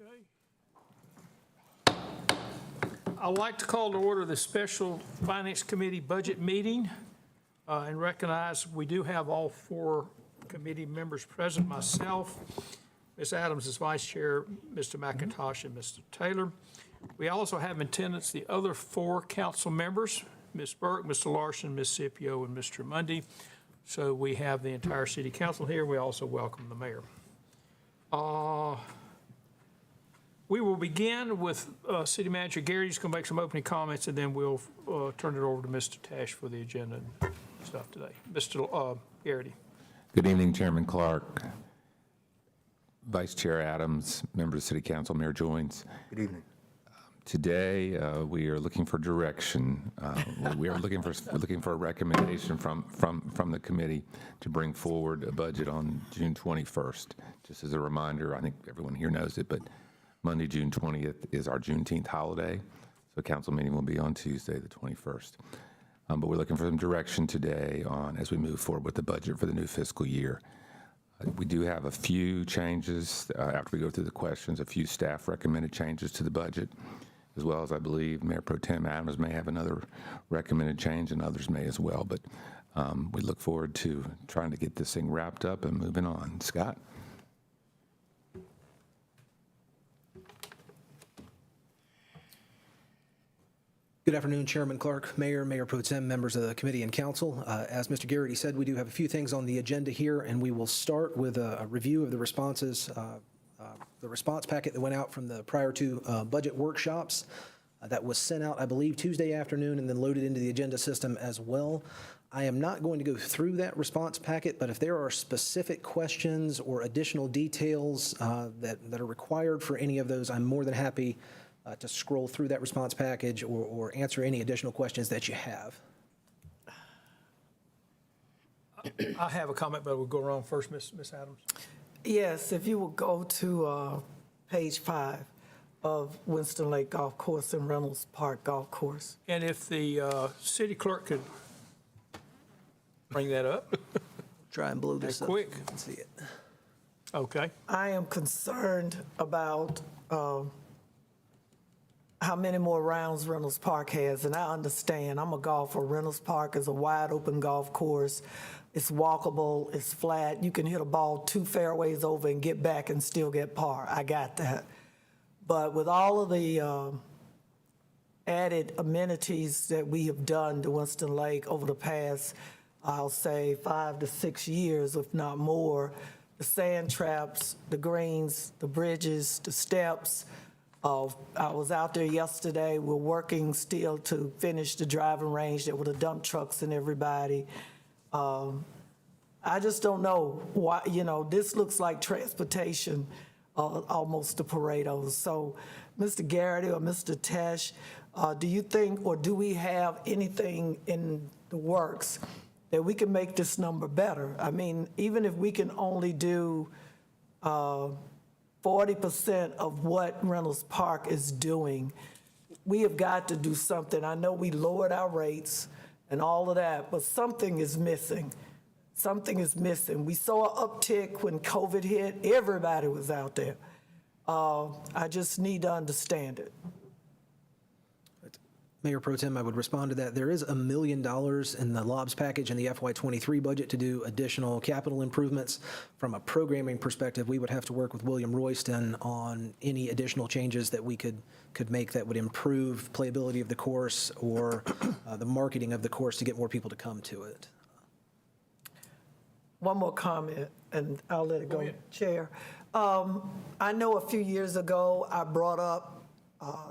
Okay. I'd like to call to order the Special Finance Committee budget meeting and recognize we do have all four committee members present, myself, Ms. Adams as vice chair, Mr. McIntosh, and Mr. Taylor. We also have in attendance the other four council members, Ms. Burke, Mr. Larson, Ms. Scipio, and Mr. Mundy. So we have the entire city council here. We also welcome the mayor. We will begin with City Manager Garrity. He's going to make some opening comments, and then we'll turn it over to Mr. Tash for the agenda and stuff today. Mr. Garrity. Good evening, Chairman Clark, Vice Chair Adams, members of City Council, Mayor Joines. Good evening. Today, we are looking for direction. We are looking for a recommendation from the committee to bring forward a budget on June 21st. Just as a reminder, I think everyone here knows it, but Monday, June 20th is our Juneteenth holiday, so a council meeting will be on Tuesday, the 21st. But we're looking for some direction today on as we move forward with the budget for the new fiscal year. We do have a few changes after we go through the questions, a few staff recommended changes to the budget, as well as I believe Mayor Pro Tem Adams may have another recommended change and others may as well. But we look forward to trying to get this thing wrapped up and moving on. Scott? Good afternoon, Chairman Clark, Mayor, Mayor Pro Tem, members of the committee and council. As Mr. Garrity said, we do have a few things on the agenda here, and we will start with a review of the responses, the response packet that went out from the prior two budget workshops that was sent out, I believe, Tuesday afternoon and then loaded into the agenda system as well. I am not going to go through that response packet, but if there are specific questions or additional details that are required for any of those, I'm more than happy to scroll through that response package or answer any additional questions that you have. I have a comment, but we'll go around first, Ms. Adams. Yes, if you will go to page 5 of Winston Lake Golf Course and Reynolds Park Golf Course. And if the city clerk could bring that up. Try and blow this up. Quick. So you can see it. Okay. I am concerned about how many more rounds Reynolds Park has, and I understand. I'm a golfer. Reynolds Park is a wide open golf course. It's walkable, it's flat. You can hit a ball 2 fairways over and get back and still get par. I got that. But with all of the added amenities that we have done to Winston Lake over the past, I'll say 5 to 6 years, if not more, the sand traps, the greens, the bridges, the steps. I was out there yesterday. We're working still to finish the driving range that with the dump trucks and everybody. I just don't know why, this looks like transportation, almost to Paretos. So, Mr. Garrity or Mr. Tesh, do you think, or do we have anything in the works that we can make this number better? I mean, even if we can only do 40% of what Reynolds Park is doing, we have got to do something. I know we lowered our rates and all of that, but something is missing. Something is missing. We saw an uptick when COVID hit. Everybody was out there. I just need to understand it. Mayor Pro Tem, I would respond to that. There is $1 million in the LOBS package in the FY23 budget to do additional capital improvements. From a programming perspective, we would have to work with William Royston on any additional changes that we could make that would improve playability of the course or the marketing of the course to get more people to come to it. One more comment, and I'll let it go, Chair. I know a few years ago I brought up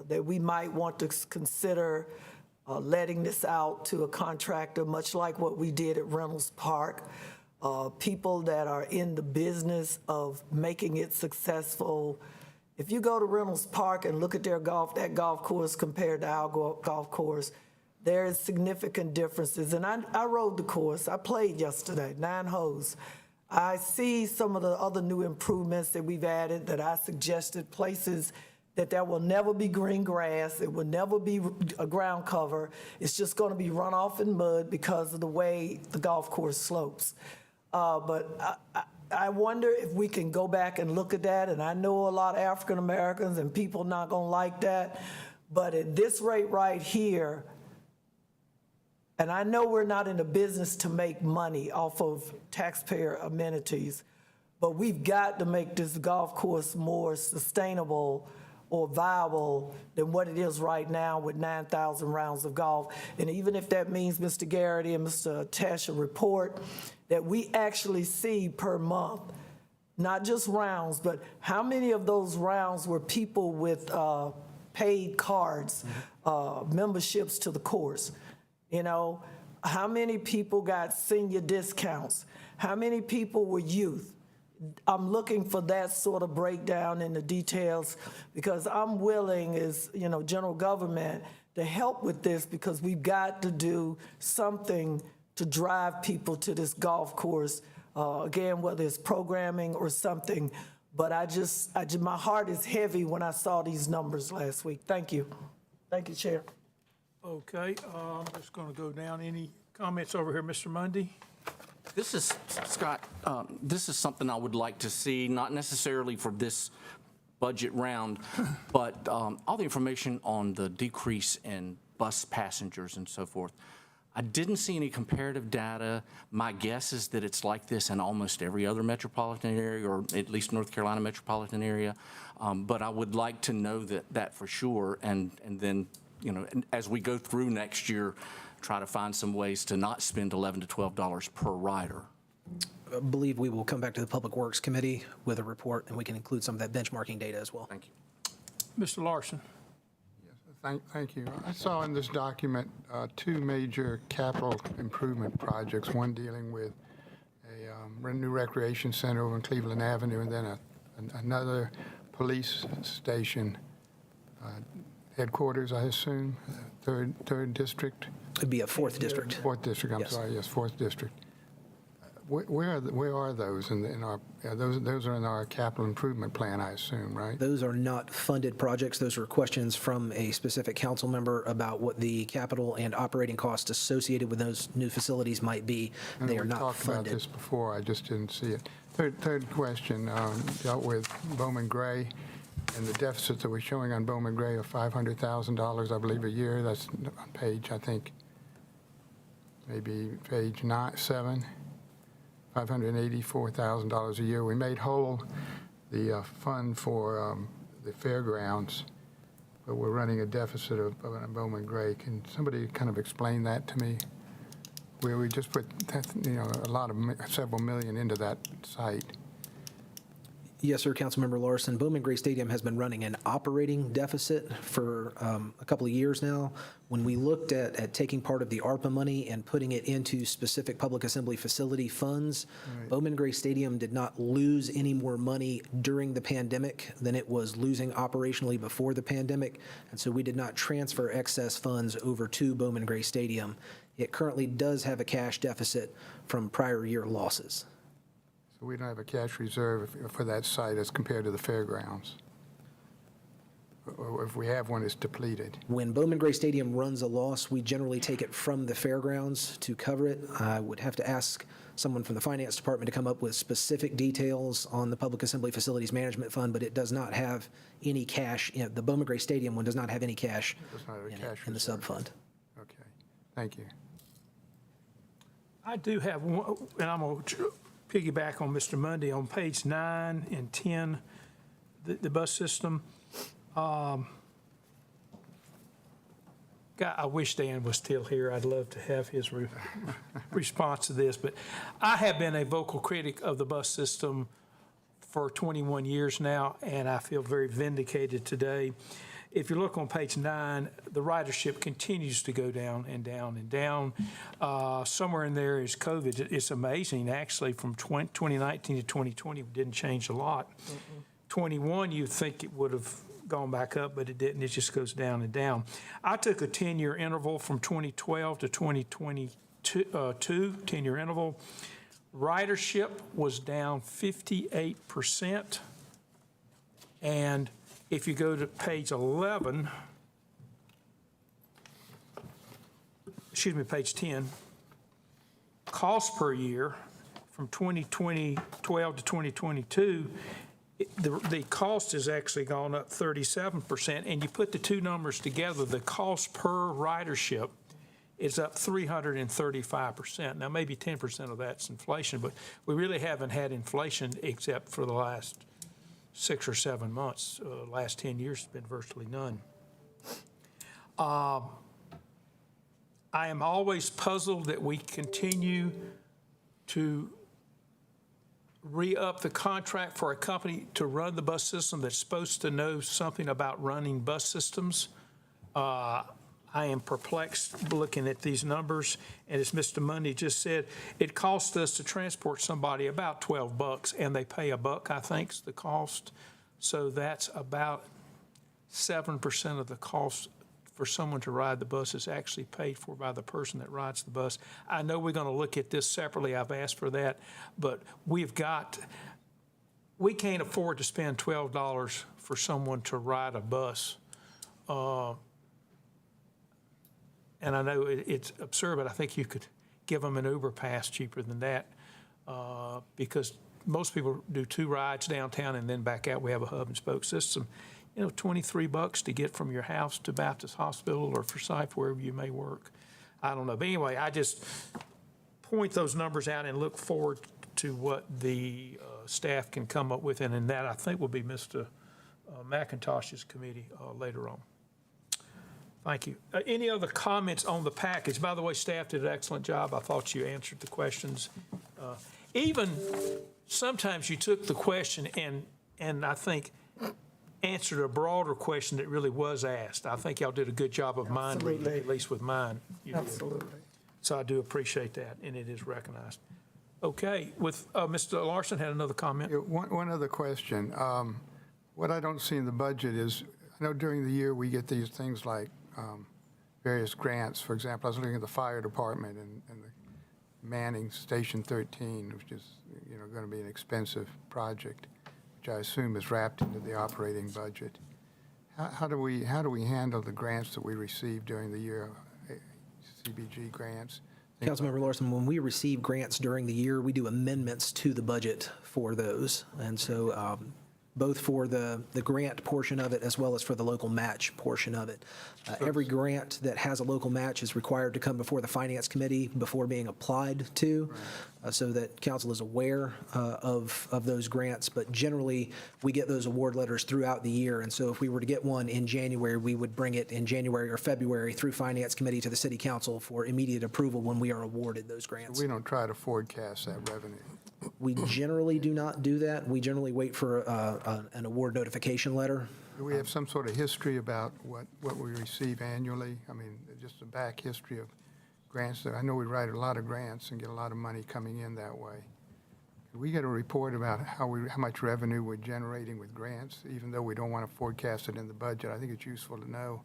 that we might want to consider letting this out to a contractor, much like what we did at Reynolds Park. People that are in the business of making it successful. If you go to Reynolds Park and look at that golf course compared to our golf course, there is significant differences. And I rode the course. I played yesterday, 9 holes. I see some of the other new improvements that we've added that I suggested, places that there will never be green grass, it will never be a ground cover. It's just going to be runoff and mud because of the way the golf course slopes. But I wonder if we can go back and look at that, and I know a lot of African Americans and people not gonna like that, but at this rate right here, and I know we're not in the business to make money off of taxpayer amenities, but we've got to make this golf course more sustainable or viable than what it is right now with 9,000 rounds of golf. And even if that means Mr. Garrity and Mr. Tesh report that we actually see per month, not just rounds, but how many of those rounds were people with paid cards, memberships to the course? You know, how many people got senior discounts? How many people were youth? I'm looking for that sort of breakdown in the details because I'm willing as, you know, general government to help with this because we've got to do something to drive people to this golf course. Again, whether it's programming or something, but I just, my heart is heavy when I saw these numbers last week. Thank you. Thank you, Chair. Okay, I'm just going to go down. Any comments over here, Mr. Mundy? This is, Scott, this is something I would like to see, not necessarily for this budget round, but all the information on the decrease in bus passengers and so forth. I didn't see any comparative data. My guess is that it's like this in almost every other metropolitan area, or at least North Carolina metropolitan area. But I would like to know that for sure, and then, you know, as we go through next year, try to find some ways to not spend $11 to $12 per rider. I believe we will come back to the Public Works Committee with a report, and we can include some of that benchmarking data as well. Thank you. Mr. Larson? Thank you. I saw in this document two major capital improvement projects, one dealing with a new recreation center over on Cleveland Avenue, and then another police station headquarters, I assume, third district. It'd be a fourth district. Fourth district, I'm Yes. sorry, yes, fourth district. Where are those in our, those are in our capital improvement plan, I assume, right? Those are not funded projects. Those are questions from a specific council member about what the capital and operating costs associated with those new facilities might be. They are We not talked about funded. this before, I just didn't see it. Third question dealt with Bowman Gray and the deficit that we're showing on Bowman Gray of $500,000, I believe, a year. That's on page, I think, maybe page 7. $584,000 a year. We made whole the fund for the fairgrounds, but we're running a deficit of Bowman Gray. Can somebody kind of explain that to me? Where we just put, a lot of several million into that site. Yes, sir, Councilmember Larson. Bowman Gray Stadium has been running an operating deficit for a couple of years now. When we looked at taking part of the ARPA money and putting it into specific public assembly facility funds, right. Bowman Gray Stadium did not lose any more money during the pandemic than it was losing operationally before the pandemic, and so we did not transfer excess funds over to Bowman Gray Stadium. It currently does have a cash deficit from prior year losses. So we don't have a cash reserve for that site as compared to the fairgrounds? Or if we have one, it's depleted? When Bowman Gray Stadium runs a loss, we generally take it from the fairgrounds to cover it. I would have to ask someone from the finance department to come up with specific details on the Public Assembly Facilities Management Fund, but it does not have any cash. The Bowman Gray Stadium one does not have any cash, in the sub-fund. Okay, thank you. I do have one, and I'm going to piggyback on Mr. Mundy on page 9 and 10, the bus system. God, I wish Dan was still here. I'd love to have his response to this, but I have been a vocal critic of the bus system for 21 years now, and I feel very vindicated today. If you look on page 9, the ridership continues to go down and down and down. Somewhere in there is COVID. It's amazing, actually, from 2019 to 2020, it didn't change a lot. 21, you'd think it would have gone back up, but it didn't. It just goes down and down. I took a 10-year interval from 2012 to 2022, 10-year interval. Ridership was down 58%, and if you go to page 11, page 10, cost per year from 2012 to 2022, the cost has actually gone up 37%, and you put the two numbers together, the cost per ridership is up 335%. Now, maybe 10% of that's inflation, but we really haven't had inflation except for the last 6 or 7 months. Last 10 years has been virtually none. I am always puzzled that we continue to re-up the contract for a company to run the bus system that's supposed to know something about running bus systems. I am perplexed looking at these numbers, and as Mr. Mundy just said, it costs us to transport somebody about $12, and they pay $1, I think, is the cost. So that's about 7% of the cost for someone to ride the bus is actually paid for by the person that rides the bus. I know we're going to look at this separately. I've asked for that, but we can't afford to spend $12 for someone to ride a bus. And I know it's absurd, but I think you could give them an Uber pass cheaper than that because most people do 2 rides downtown and then back out. We have a hub and spoke system. You know, $23 to get from your house to Baptist Hospital or Forsyth, wherever you may work. I don't know. But anyway, I just point those numbers out and look forward to what the staff can come up with. And that, I think, will be Mr. McIntosh's committee later on. Thank you. Any other comments on the package? By the way, staff did an excellent job. I thought you answered the questions. Even sometimes you took the question and I think answered a broader question that really was asked. I think y'all did a good job of mine, Absolutely. at least with mine. You did. Absolutely. So I do appreciate that, and it is recognized. Okay, with Mr. Larson had another comment. Yeah, one other question. What I don't see in the budget is, I know during the year we get these things like various grants. For example, I was looking at the fire department and the Manning Station 13, which is going to be an expensive project, which I assume is wrapped into the operating budget. How do we handle the grants that we receive during the year, CBG grants? Councilmember Larson, when we receive grants during the year, we do amendments to the budget for those. And so both for the grant portion of it as well as for the local match portion of it. Every grant that has a local match is required to come before the Finance Committee before being applied to, so that council is aware of those grants. But generally, we get those award letters throughout the year. And so if we were to get one in January, we would bring it in January or February through Finance Committee to the City Council for immediate approval when we are awarded those grants. We don't try to forecast that revenue. We generally do not do that. We generally wait for an award notification letter. Do we have some sort of history about what we receive annually? I mean, just a back history of grants. I know we write a lot of grants and get a lot of money coming in that way. Could we get a report about how much revenue we're generating with grants, even though we don't want to forecast it in the budget? I think it's useful to know.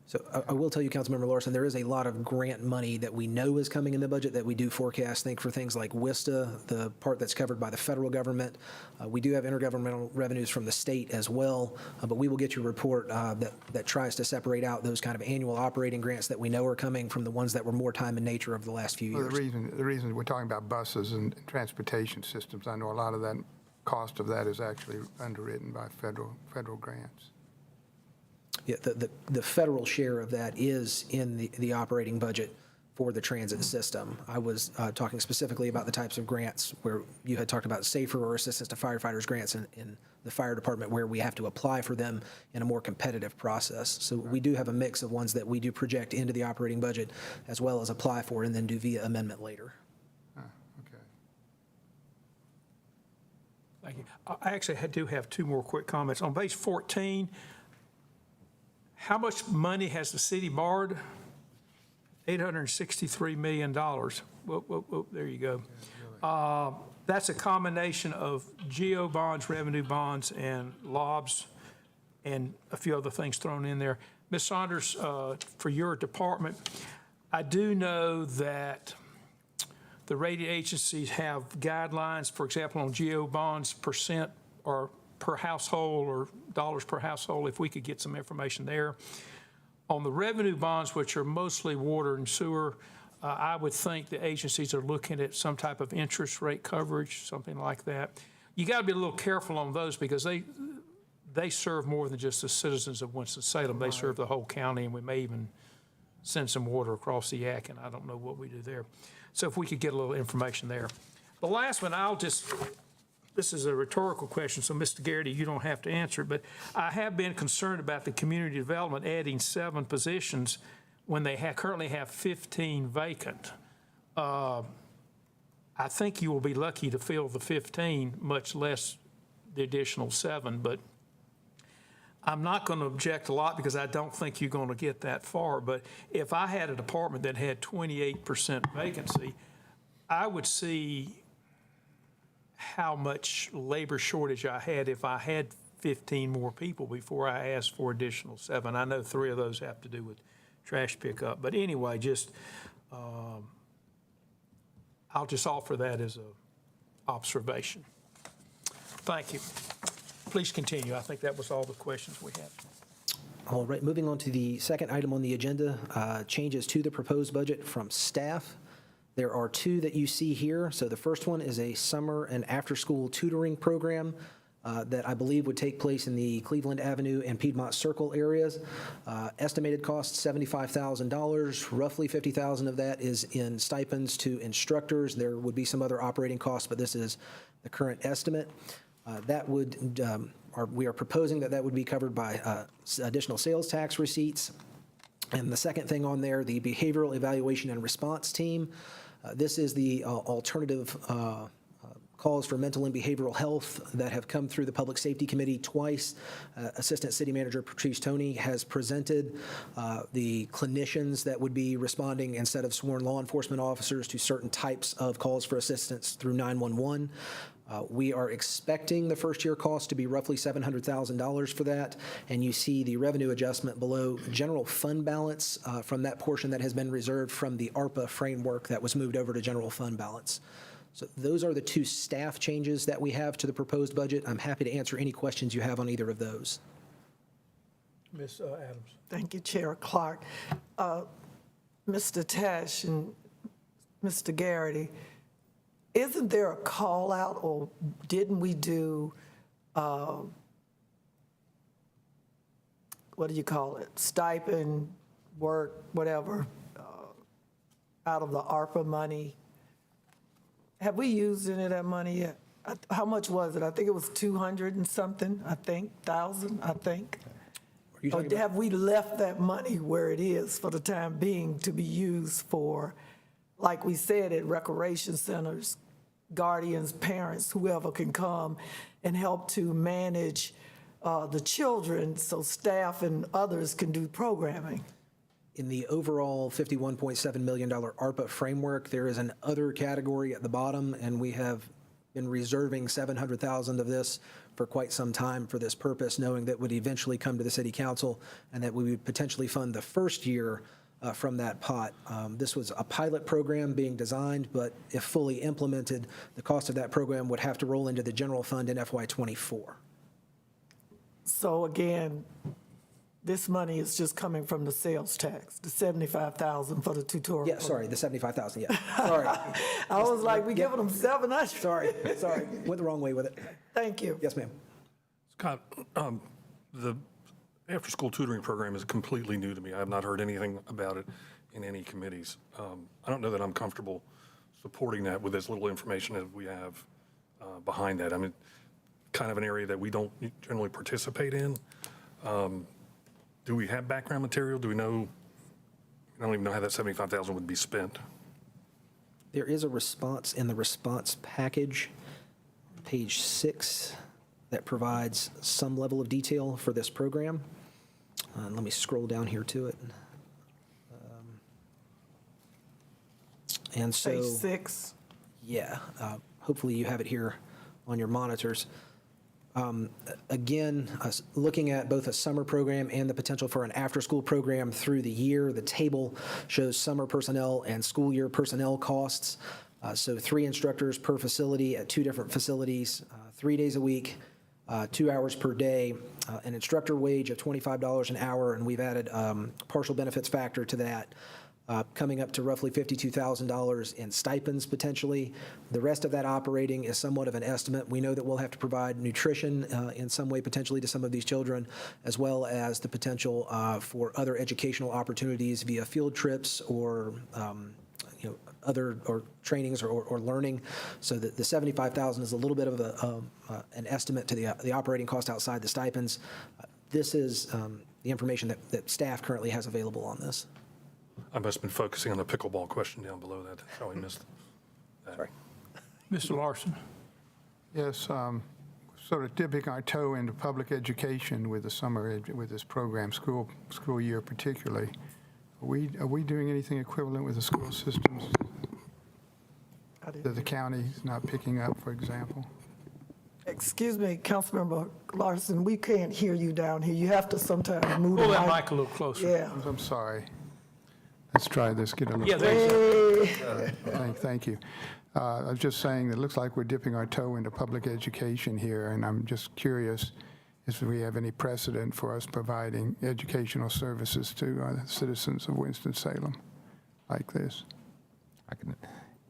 So I will tell you, Councilmember Larson, there is a lot of grant money that we know is coming in the budget that we do forecast. Think for things like WISTA, the part that's covered by the federal government. We do have intergovernmental revenues from the state as well, but we will get you a report that tries to separate out those kind of annual operating grants that we know are coming from the ones that were more time in nature over the last few years. Well, the reason we're talking about buses and transportation systems, I know a lot of that cost of that is actually underwritten by federal grants. Yeah, the federal share of that is in the operating budget for the transit system. I was talking specifically about the types of grants where you had talked about SAFER or assistance to firefighters grants in the fire department, where we have to apply for them in a more competitive process. So we do have a mix of ones that we do project into the operating budget as well as apply for and then do via amendment later. Okay. Thank you. I actually do have 2 more quick comments. On page 14, how much money has the city borrowed? $863 million. Whoop, there you go. That's a combination of GO bonds, revenue bonds, and LOBs, and a few other things thrown in there. Ms. Saunders, for your department, I do know that the rating agencies have guidelines, for example, on GO bonds, percent or per household or dollars per household, if we could get some information there. On the revenue bonds, which are mostly water and sewer, I would think the agencies are looking at some type of interest rate coverage, something like that. You got to be a little careful on those because they serve more than just the citizens of Winston-Salem. They serve the whole county, and we may even send some water across the Yak, and I don't know what we do there. So if we could get a little information there. The last one, this is a rhetorical question, so Mr. Garrity, you don't have to answer it, but I have been concerned about the community development adding 7 positions when they currently have 15 vacant. I think you will be lucky to fill the 15, much less the additional 7, but I'm not going to object a lot because I don't think you're going to get that far. But if I had a department that had 28% vacancy, I would see how much labor shortage I had if I had 15 more people before I asked for additional 7. I know 3 of those have to do with trash pickup. But anyway, I'll just offer that as an observation. Thank you. Please continue. I think that was all the questions we had. All right, moving on to the second item on the agenda, changes to the proposed budget from staff. There are 2 that you see here. So the first one is a summer and after-school tutoring program that I believe would take place in the Cleveland Avenue and Piedmont Circle areas. Estimated cost $75,000. Roughly $50,000 of that is in stipends to instructors. There would be some other operating costs, but this is the current estimate. We are proposing that would be covered by additional sales tax receipts. And the second thing on there, the behavioral evaluation and response team. This is the alternative calls for mental and behavioral health that have come through the Public Safety Committee twice. Assistant City Manager Patrice Toney has presented the clinicians that would be responding instead of sworn law enforcement officers to certain types of calls for assistance through 911. We are expecting the first-year cost to be roughly $700,000 for that, and you see the revenue adjustment below general fund balance from that portion that has been reserved from the ARPA framework that was moved over to general fund balance. So those are the 2 staff changes that we have to the proposed budget. I'm happy to answer any questions you have on either of those. Ms. Adams. Thank you, Chair Clark. Mr. Tesh and Mr. Garrity, isn't there a call out, or didn't we do, what do you call it, stipend, work, whatever, out of the ARPA money? Have we used any of that money yet? How much was it? I think it was 200 and something, thousand, I think. Or have we left that money where it is for the time being to be used for, like we said, at recreation centers, guardians, parents, whoever can come and help to manage the children so staff and others can do programming? In the overall $51.7 million ARPA framework, there is an other category at the bottom, and we have been reserving $700,000 of this for quite some time for this purpose, knowing that would eventually come to the City Council and that we would potentially fund the first year from that pot. This was a pilot program being designed, but if fully implemented, the cost of that program would have to roll into the general fund in FY24. So again, this money is just coming from the sales tax, the $75,000 for the tutorial. Yeah, sorry, the $75,000, yeah. Sorry. I was like, we giving them 700. Sorry, went the wrong way with it. Thank you. Yes, ma'am. Scott, the after-school tutoring program is completely new to me. I have not heard anything about it in any committees. I don't know that I'm comfortable supporting that with as little information as we have behind that. I mean, kind of an area that we don't generally participate in. Do we have background material? Do we know? I don't even know how that $75,000 would be spent. There is a response in the response package, page 6, that provides some level of detail for this program. Let me scroll down here to it. And so, Page 6. yeah, hopefully you have it here on your monitors. Again, looking at both a summer program and the potential for an after-school program through the year, the table shows summer personnel and school year personnel costs. So 3 instructors per facility at 2 different facilities, 3 days a week, 2 hours per day, an instructor wage of $25 an hour, and we've added partial benefits factor to that. coming up to roughly $52,000 in stipends potentially. The rest of that operating is somewhat of an estimate. We know that we'll have to provide nutrition in some way potentially to some of these children, as well as the potential for other educational opportunities via field trips or other or trainings or learning. So that the $75,000 is a little bit of an estimate to the operating cost outside the stipends. This is the information that staff currently has available on this. I must have been focusing on the pickleball question down below that. That's how I missed that. Sorry. Mr. Larson? Yes, sort of dipping our toe into public education with the summer, with this program, school year particularly. Are we doing anything equivalent with the school systems that the county is not picking up, for example? Excuse me, Councilmember Larson, we can't hear you down here. You have to sometimes move Pull the that mic. mic a little closer. Yeah. I'm sorry. Let's try this, get a little. Yeah, there you go. Thank you. I was just saying that it looks like we're dipping our toe into public education here, and I'm just curious if we have any precedent for us providing educational services to citizens of Winston-Salem like this.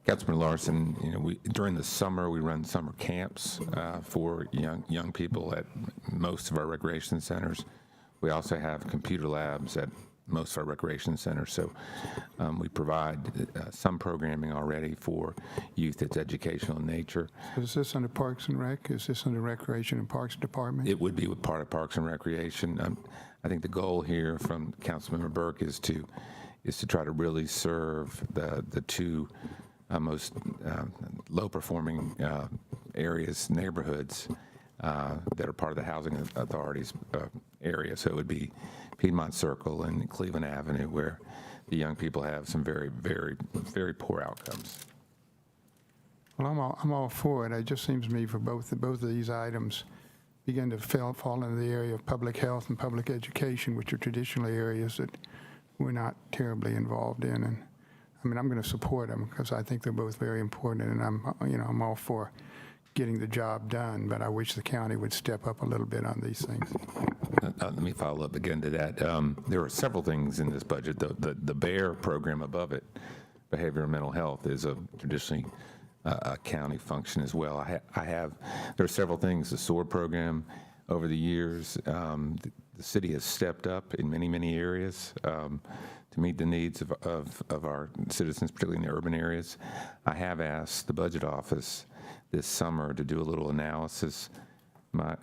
Councilman Larson, during the summer, we run summer camps for young people at most of our recreation centers. We also have computer labs at most of our recreation centers. So we provide some programming already for youth that's educational in nature. Is this under Parks and Rec? Is this under Recreation and Parks Department? It would be part of Parks and Recreation. I think the goal here from Councilmember Burke is to try to really serve the two most low-performing areas, neighborhoods that are part of the Housing Authority's area. So it would be Piedmont Circle and Cleveland Avenue, where the young people have some very, very, very poor outcomes. Well, I'm all for it. It just seems to me for both of these items begin to fall into the area of public health and public education, which are traditionally areas that we're not terribly involved in. And I mean, I'm going to support them because I think they're both very important, and I'm all for getting the job done, but I wish the county would step up a little bit on these things. Let me follow up again to that. There are several things in this budget. The BEAR program above it, behavioral and mental health, is traditionally a county function as well. There are several things. The SWORD program over the years, the city has stepped up in many, many areas to meet the needs of our citizens, particularly in the urban areas. I have asked the budget office this summer to do a little analysis.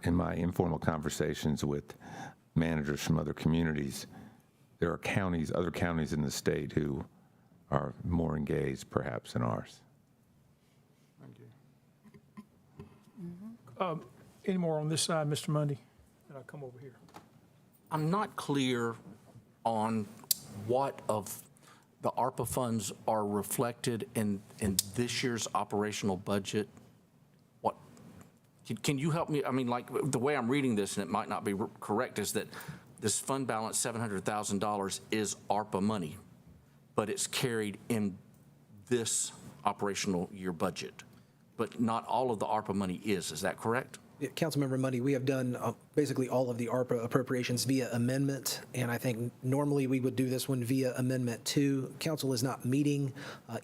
In my informal conversations with managers from other communities, there are other counties in the state who are more engaged perhaps than ours. Thank you. Any more on this side, Mr. Mundy? And I'll come over here. I'm not clear on what of the ARPA funds are reflected in this year's operational budget. What, can you help me? I mean, like the way I'm reading this, and it might not be correct, is that this fund balance, $700,000, is ARPA money, but it's carried in this operational year budget. But not all of the ARPA money is. Is that correct? Councilmember Mundy, we have done basically all of the ARPA appropriations via amendment, and I think normally we would do this one via Amendment 2. Council is not meeting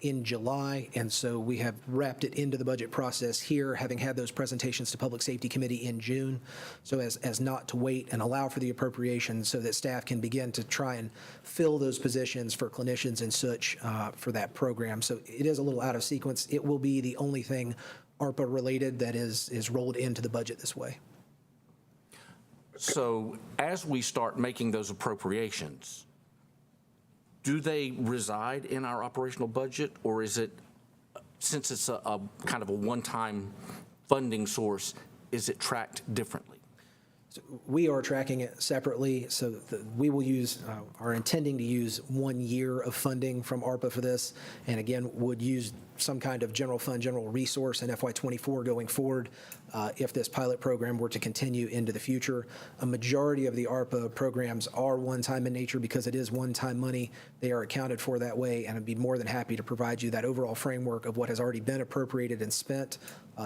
in July, and so we have wrapped it into the budget process here, having had those presentations to Public Safety Committee in June, so as not to wait and allow for the appropriation so that staff can begin to try and fill those positions for clinicians and such for that program. So it is a little out of sequence. It will be the only thing ARPA related that is rolled into the budget this way. So as we start making those appropriations, do they reside in our operational budget, or is it, since it's a kind of a one-time funding source, is it tracked differently? We are tracking it separately, so we will are intending to use 1 year of funding from ARPA for this, and again, would use some kind of general fund, general resource in FY24 going forward if this pilot program were to continue into the future. A majority of the ARPA programs are one-time in nature because it is one-time money. They are accounted for that way, and I'd be more than happy to provide you that overall framework of what has already been appropriated and spent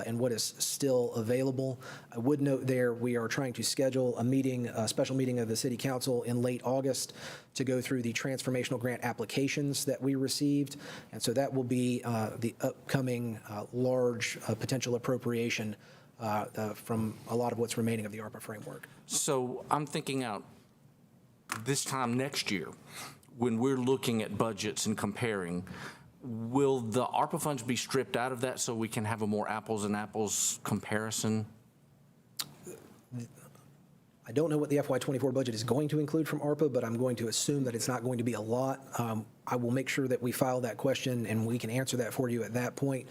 and what is still available. I would note there we are trying to schedule a meeting, a special meeting of the City Council in late August to go through the transformational grant applications that we received. And so that will be the upcoming large potential appropriation from a lot of what's remaining of the ARPA framework. So I'm thinking out this time next year, when we're looking at budgets and comparing, will the ARPA funds be stripped out of that so we can have a more apples and apples comparison? I don't know what the FY24 budget is going to include from ARPA, but I'm going to assume that it's not going to be a lot. I will make sure that we file that question and we can answer that for you at that point.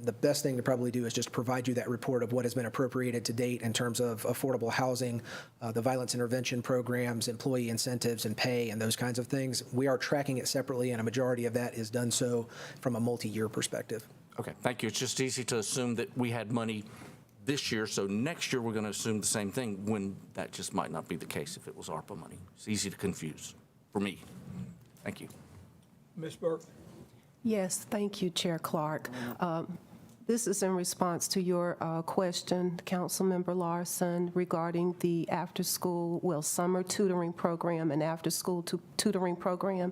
The best thing to probably do is just provide you that report of what has been appropriated to date in terms of affordable housing, the violence intervention programs, employee incentives and pay and those kinds of things. We are tracking it separately, and a majority of that is done so from a multi-year perspective. Okay, thank you. It's just easy to assume that we had money this year, so next year we're going to assume the same thing when that just might not be the case if it was ARPA money. It's easy to confuse for me. Thank you. Ms. Burke? Yes, thank you, Chair Clark. This is in response to your question, Councilmember Larson, regarding the after-school, summer tutoring program and after-school tutoring program.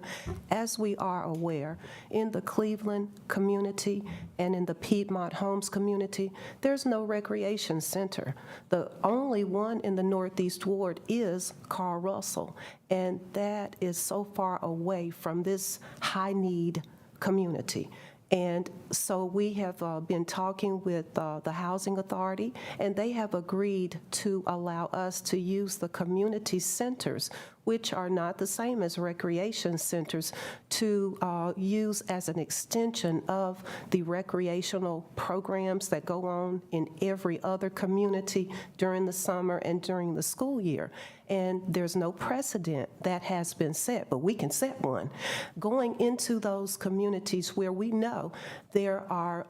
As we are aware, in the Cleveland community and in the Piedmont Homes community, there's no recreation center. The only one in the Northeast Ward is Carl Russell, and that is so far away from this high-need community. And so we have been talking with the Housing Authority, and they have agreed to allow us to use the community centers, which are not the same as recreation centers, to use as an extension of the recreational programs that go on in every other community during the summer and during the school year. And there's no precedent that has been set, but we can set one. Going into those communities where we know there are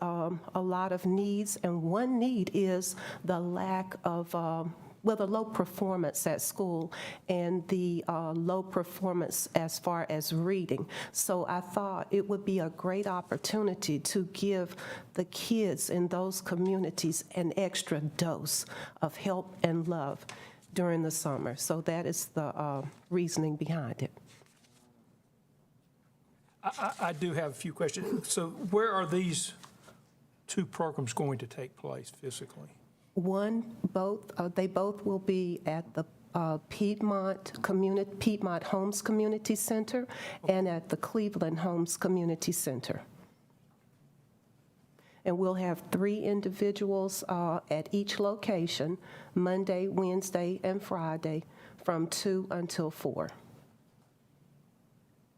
a lot of needs, and one need is the lack of the low performance at school and the low performance as far as reading. So I thought it would be a great opportunity to give the kids in those communities an extra dose of help and love during the summer. So that is the reasoning behind it. I do have a few questions. So where are these two programs going to take place physically? They both will be at the Piedmont Homes Community Center and at the Cleveland Homes Community Center. And we'll have 3 individuals at each location, Monday, Wednesday, and Friday, from 2 until 4.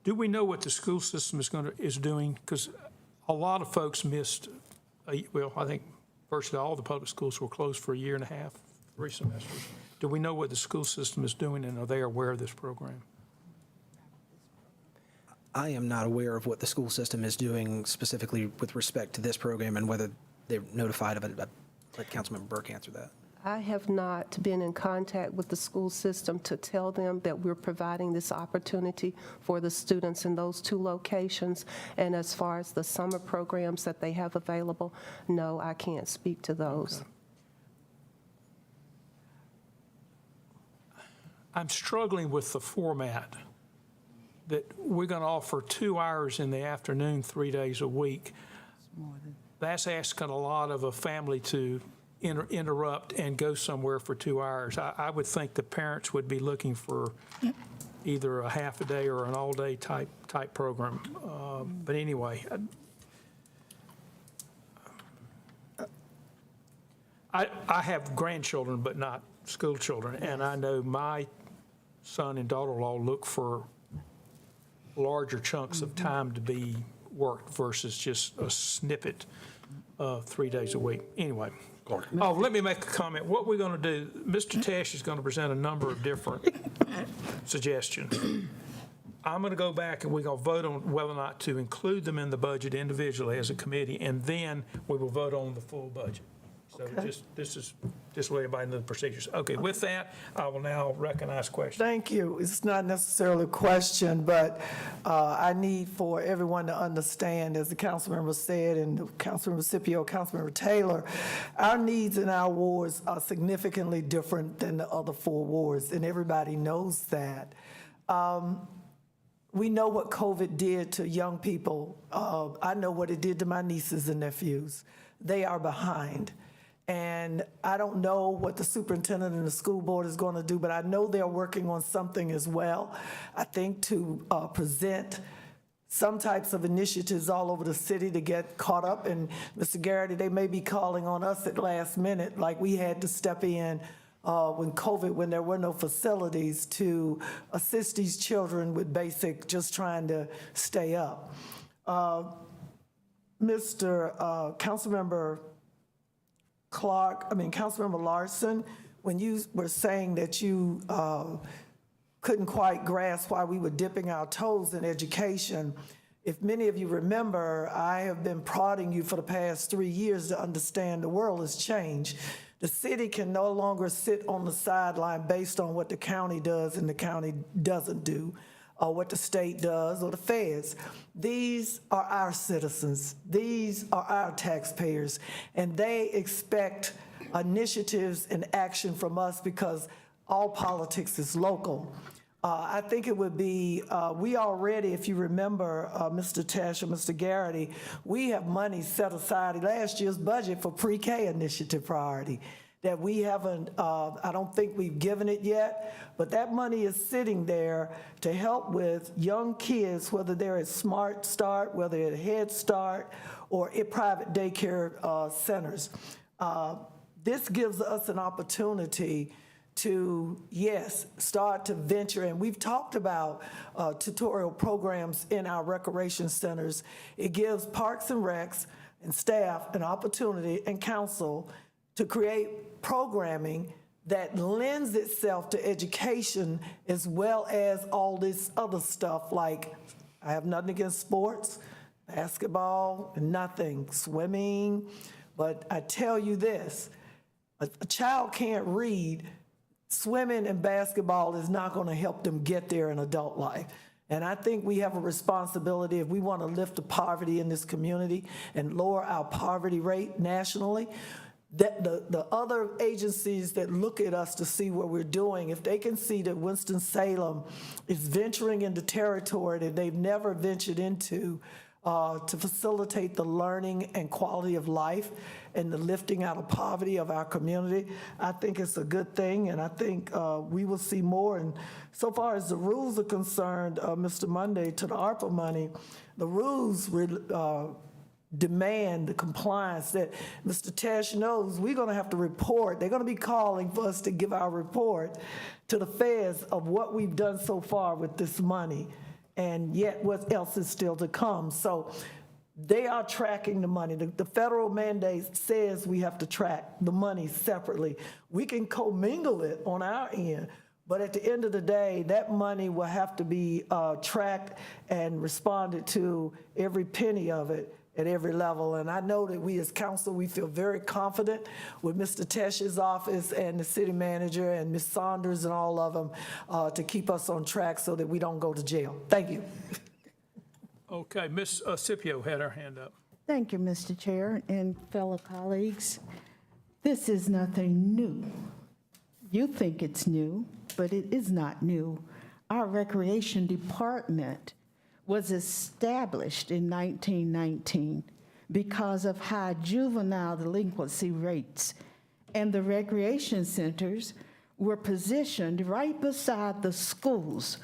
Do we know what the school system is doing? Because a lot of folks missed, I think virtually all the public schools were closed for a year and a half, 3 semesters. Do we know what the school system is doing, and are they aware of this program? I am not aware of what the school system is doing specifically with respect to this program and whether they're notified of it. Let Councilmember Burke answer that. I have not been in contact with the school system to tell them that we're providing this opportunity for the students in those 2 locations. And as far as the summer programs that they have available, no, I can't speak to those. Okay. I'm struggling with the format that we're going to offer 2 hours in the afternoon, 3 days a week. That's asking a lot of a family to interrupt and go somewhere for 2 hours. I would think the parents would be looking for either a half a day or an all-day type program. But anyway, I have grandchildren, but not school children, and I know my son and daughter-in-law look for larger chunks of time to be worked versus just a snippet 3 days a week. Anyway. Clark. Oh, let me make a comment. What we're going to do, Mr. Tesh is going to present a number of different suggestions. I'm going to go back and we're going to vote on whether or not to include them in the budget individually as a committee, and then we will vote on the full budget. So this is just let everybody know the procedures. Okay, with that, I will now recognize questions. Thank you. It's not necessarily a question, but I need for everyone to understand, as the council member said, and Councilmember Scipio, Councilmember Taylor, our needs in our wards are significantly different than the other 4 wards, and everybody knows that. We know what COVID did to young people. I know what it did to my nieces and nephews. They are behind. And I don't know what the superintendent and the school board is going to do, but I know they're working on something as well. I think to present some types of initiatives all over the city to get caught up. And Mr. Garrity, they may be calling on us at last minute, like we had to step in when COVID, when there were no facilities, to assist these children with basic, just trying to stay up. Councilmember Councilmember Larson, when you were saying that you couldn't quite grasp why we were dipping our toes in education, if many of you remember, I have been prodding you for the past 3 years to understand the world has changed. The city can no longer sit on the sideline based on what the county does and the county doesn't do, or what the state does, or the feds. These are our citizens. These are our taxpayers, and they expect initiatives and action from us because all politics is local. I think it would be, we already, if you remember, Mr. Tesh or Mr. Garrity, we have money set aside in last year's budget for pre-K initiative priority that we haven't, I don't think we've given it yet, but that money is sitting there to help with young kids, whether they're at Smart Start, whether they're at Head Start, or at private daycare centers. This gives us an opportunity to, yes, start to venture, and we've talked about tutorial programs in our recreation centers. It gives Parks and Recs and staff an opportunity, and council, to create programming that lends itself to education as well as all this other stuff, like, I have nothing against sports, basketball, nothing, swimming, but I tell you this, a child can't read. Swimming and basketball is not going to help them get there in adult life. And I think we have a responsibility, if we want to lift the poverty in this community and lower our poverty rate nationally, that the other agencies that look at us to see what we're doing, if they can see that Winston-Salem is venturing into territory that they've never ventured into, to facilitate the learning and quality of life and the lifting out of poverty of our community, I think it's a good thing, and I think we will see more. And so far as the rules are concerned, Mr. Monday, to the ARPA money, the rules demand the compliance that Mr. Tesh knows we're going to have to report. They're going to be calling for us to give our report to the feds of what we've done so far with this money, and yet what else is still to come. So they are tracking the money. The federal mandate says we have to track the money separately. We can commingle it on our end, but at the end of the day, that money will have to be tracked and responded to, every penny of it, at every level. And I know that we as council, we feel very confident with Mr. Tesh's office and the city manager and Ms. Saunders and all of them to keep us on track so that we don't go to jail. Thank you. Okay, Ms. Scipio had her hand up. Thank you, Mr. Chair and fellow colleagues. This is nothing new. You think it's new, but it is not new. Our recreation department was established in 1919 because of high juvenile delinquency rates, and the recreation centers were positioned right beside the schools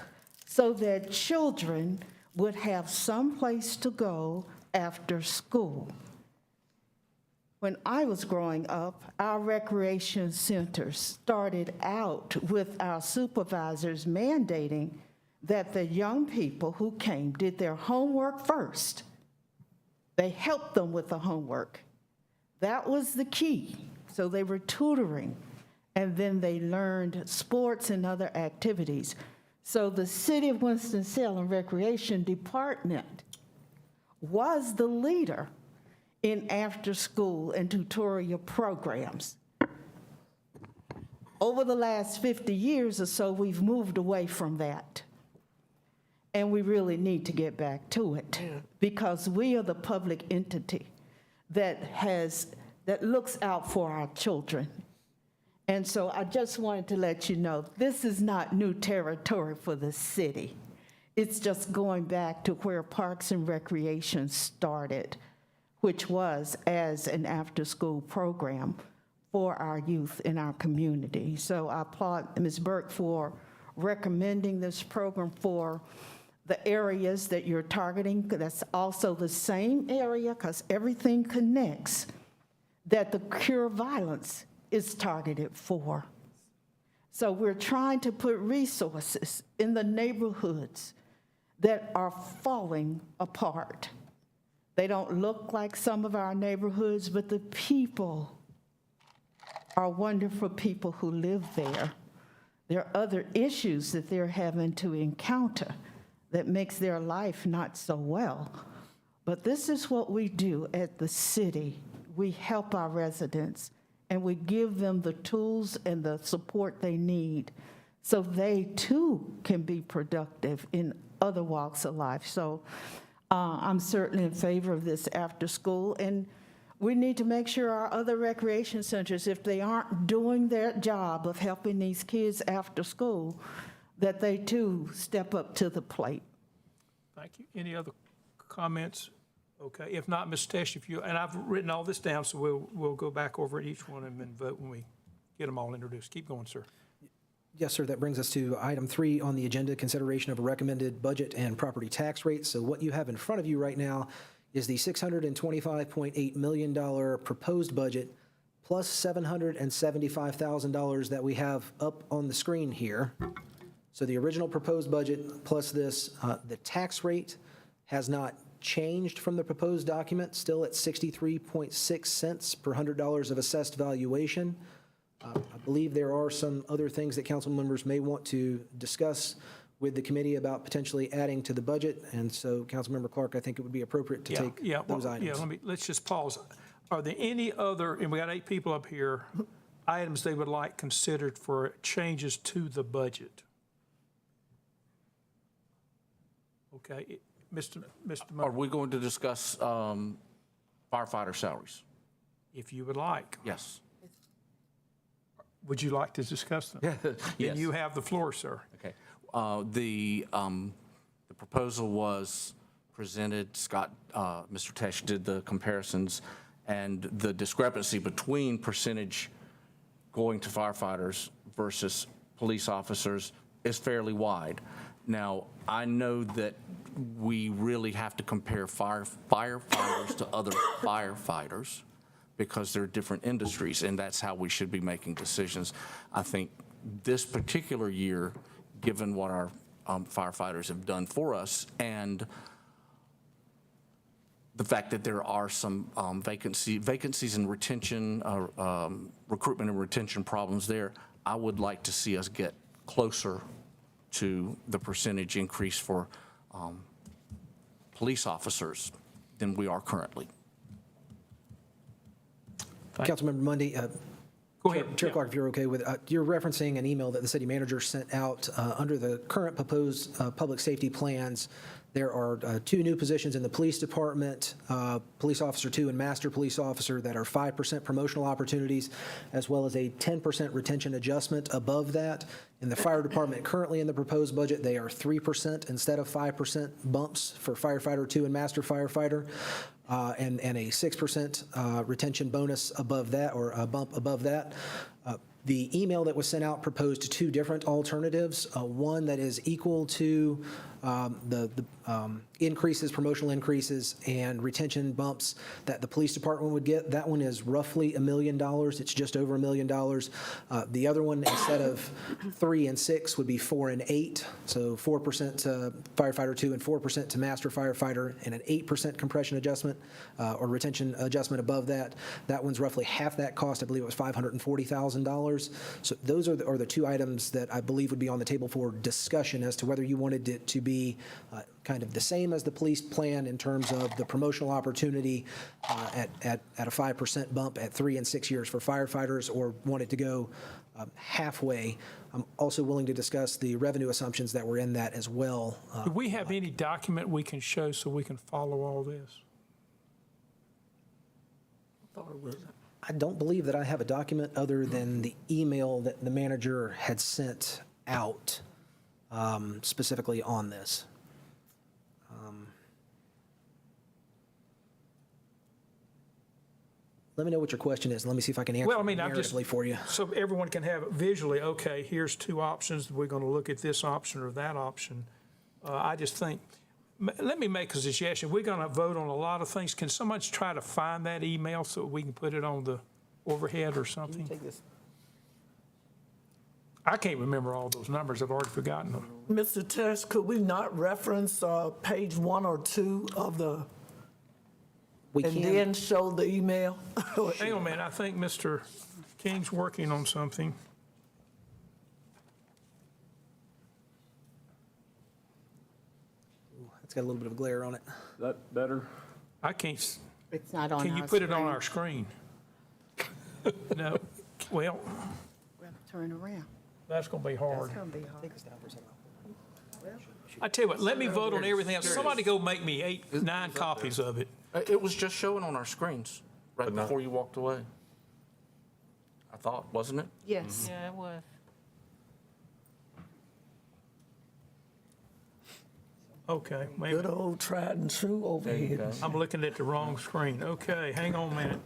so that children would have some place to go after school. When I was growing up, our recreation centers started out with our supervisors mandating that the young people who came did their homework first. They helped them with the homework. That was the key. So they were tutoring, and then they learned sports and other activities. So the City of Winston-Salem Recreation Department was the leader in after-school and tutorial programs. Over the last 50 years or so, we've moved away from that. And we really need to get back to it because we are the public entity that looks out for our children. And so I just wanted to let you know, this is not new territory for the city. It's just going back to where Parks and Recreation started, which was as an after-school program for our youth in our community. So I applaud Ms. Burke for recommending this program for the areas that you're targeting. That's also the same area, because everything connects, that the Cure Violence is targeted for. So we're trying to put resources in the neighborhoods that are falling apart. They don't look like some of our neighborhoods, but the people are wonderful people who live there. There are other issues that they're having to encounter that makes their life not so well. But this is what we do at the city. We help our residents, and we give them the tools and the support they need so they too can be productive in other walks of life. So I'm certainly in favor of this after school, and we need to make sure our other recreation centers, if they aren't doing their job of helping these kids after school, that they too step up to the plate. Thank you. Any other comments? Okay, if not, Ms. Tesh, if you, and I've written all this down, so we'll go back over each one and then vote when we get them all introduced. Keep going, sir. Yes, sir. That brings us to item 3 on the agenda, consideration of a recommended budget and property tax rate. So what you have in front of you right now is the $625.8 million proposed budget plus $775,000 that we have up on the screen here. So the original proposed budget plus this, the tax rate has not changed from the proposed document, still at 63.6 cents per $100 of assessed valuation. I believe there are some other things that council members may want to discuss with the committee about potentially adding to the budget. And so, Councilmember Clark, I think it would be appropriate to take those items. Yeah, let's just pause. Are there any other, and we got 8 people up here, items they would like considered for changes to the budget? Okay, Mr. Are we going to discuss firefighter salaries? If you would like. Yes. Would you like to discuss them? Yes. Then you have the floor, sir. Okay. The proposal was presented, Scott, Mr. Tesh did the comparisons, and the discrepancy between percentage going to firefighters versus police officers is fairly wide. Now, I know that we really have to compare firefighters to other firefighters because they're different industries, and that's how we should be making decisions. I think this particular year, given what our firefighters have done for us and the fact that there are some vacancies and retention, recruitment and retention problems there, I would like to see us get closer to the percentage increase for police officers than we are currently. Councilmember Mundy, Go ahead. Chair Clark, if you're okay with it, you're referencing an email that the city manager sent out under the current proposed public safety plans. There are 2 new positions in the police department, police officer 2 and master police officer, that are 5% promotional opportunities, as well as a 10% retention adjustment above that. In the fire department, currently in the proposed budget, they are 3% instead of 5% bumps for firefighter 2 and master firefighter, and a 6% retention bonus above that, or a bump above that. The email that was sent out proposed 2 different alternatives, one that is equal to increases, promotional increases, and retention bumps that the police department would get, that one is roughly $1 million. It's just over $1 million. The other one, instead of 3 and 6, would be 4 and 8. So 4% to firefighter 2 and 4% to master firefighter, and an 8% compression adjustment or retention adjustment above that. That one's roughly half that cost. I believe it was $540,000. So those are the two items that I believe would be on the table for discussion as to whether you wanted it to be kind of the same as the police plan in terms of the promotional opportunity at a 5% bump at 3 and 6 years for firefighters, or wanted to go halfway. I'm also willing to discuss the revenue assumptions that were in that as well. Do we have any document we can show so we can follow all this? I don't believe that I have a document other than the email that the manager had sent out specifically on this. Let me know what your question is. Let me see if I can answer Well, I it mean, I'm just, narratively for you. so everyone can have it visually, okay, here's two options, we're going to look at this option or that option. I just think, let me make a suggestion. We're going to vote on a lot of things. Can someone try to find that email so we can put it on the overhead or something? I can't remember all those numbers. I've already forgotten them. Mr. Terrence, could we not reference page 1 or 2 of the, We and can, then show the email? Hang on a minute, I think Mr. King's working on something. it's got a little bit of glare on it. That better? I can't, It's not on our can you put it on our screen? No, well, We have to turn around. that's going to be hard. It's going to be hard. I tell you what, let me vote on everything else. Somebody go make me 8, 9 copies of it. It was just showing on our screens right But not- before you walked away. I thought, wasn't it? Yes. Yeah, it was. Okay, maybe Good old tried and true overhead. I'm looking at the wrong screen. Okay, hang on a minute.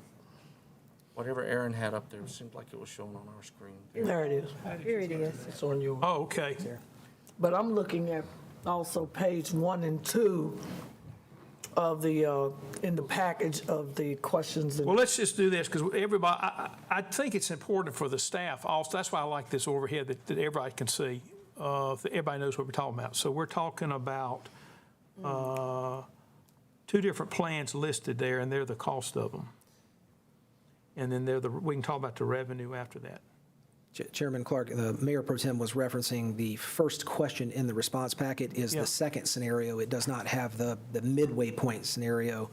Whatever Aaron had up there, it seemed like it was showing on our screen. There it is. Here it is. It's on your, Oh, okay. but I'm looking at also page 1 and 2 of the, in the package of the questions. Well, let's just do this, because everybody, I think it's important for the staff also. That's why I like this overhead, that everybody can see, that everybody knows what we're talking about. So we're talking about 2 different plans listed there, and they're the cost of them. And then we can talk about the revenue after that. Chairman Clark, the Mayor Pro Tem was referencing the first question in the response packet is Yeah. the second scenario. It does not have the midway point scenario,